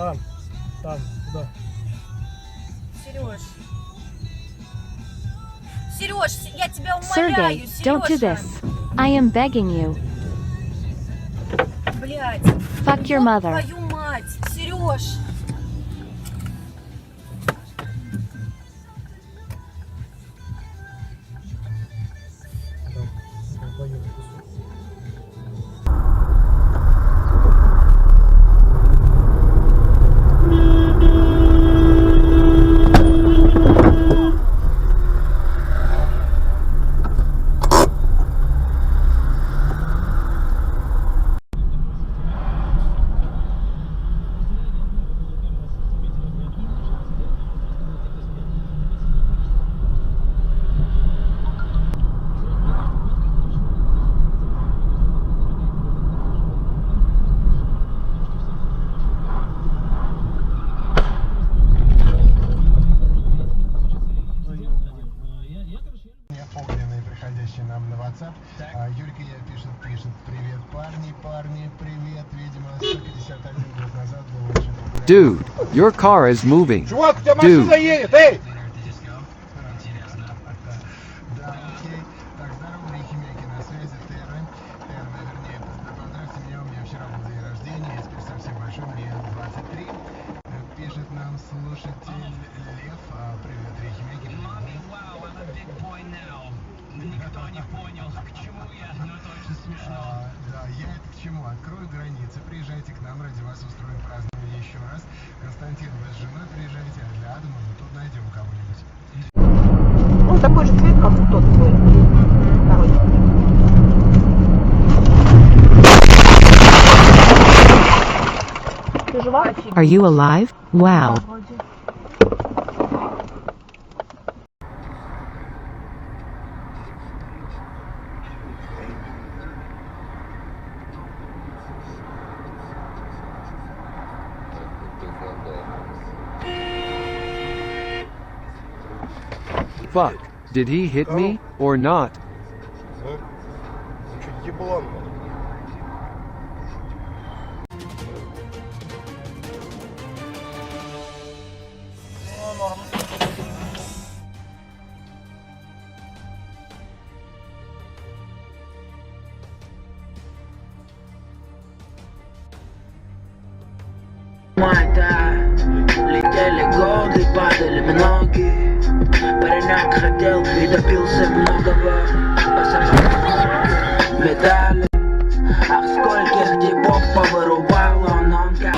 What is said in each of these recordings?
Там, туда. Сереж. Сереж, я тебя умоляю, Sergey, Сережа. don't do this. I am begging you. Блядь. Fuck your mother. Твою мать, Сереж. Нам на WhatsApp. Юлька я пишет, привет, парни, привет, видимо, 151 год назад был очень популярный. Dude, your car is moving. Чувак, у тебя машина едет, эй! Да, окей. Так, здорово, Рихимеки на связи, Терра, вернее, поздравьте меня, у меня вчера был день рождения, я теперь совсем большой, мне 23. Пишет нам слушатель Лев, привет, Рихимеки. Никто не понял, к чему я, но это очень смешно. Да, я это к чему? Открою границы, приезжайте к нам, ради вас устроим празднование еще раз. Константин, вы с женой приезжайте, а для Адама мы тут найдем кого-нибудь. Ну, такой же цвет, как тот твой. Второй. Ты жива? Are you alive? Wow. Fuck, did he hit me, or not? Чуть еблан. Летели годы, падали многие. Паренек хотел и добился многого. Медали. Ах, скольких типов повырубал он как...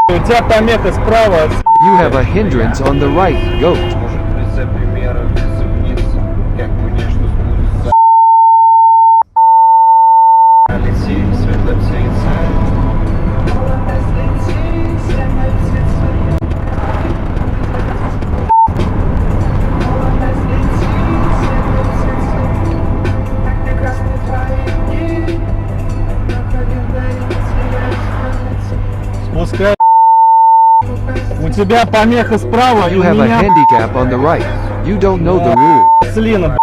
У тебя помеха справа. You have a hindrance on the right, goat. Спускай. У тебя помеха справа, и You у have a меня handicap on the right. You don't know the rule. слина.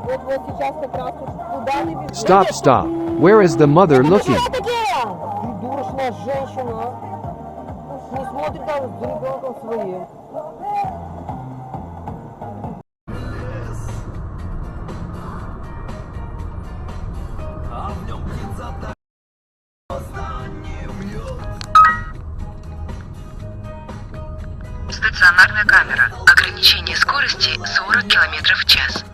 Вот сейчас как раз туда не бежит. Stop, stop. Where is the mother looking? Придурочная женщина. Не смотрит там за ребенком своим. скорости 40 км в час.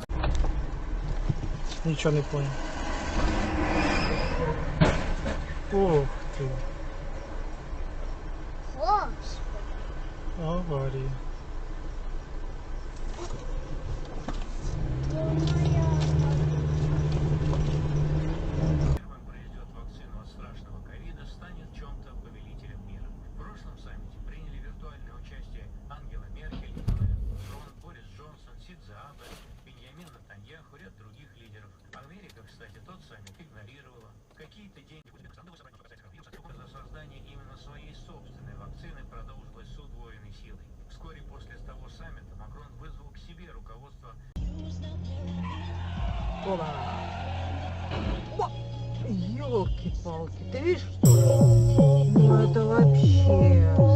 Ничего не понял. Ух ты. Авария. Первым произведет вакцину от страшного ковида, станет в чем-то повелителем мира. В прошлом саммите приняли виртуальное участие Ангела Меркель, Борис Джонсон, Сидзе Абе, Беньямин Нетаньяху, ряд других лидеров. Америка, кстати, тот саммит игнорировала. Какие-то деньги за создание именно своей собственной вакцины продолжилось с удвоенной силой. Вскоре после того саммита Макрон вызвал к себе руководство. Ёлки-палки, ты видишь, что ли? Ну это вообще...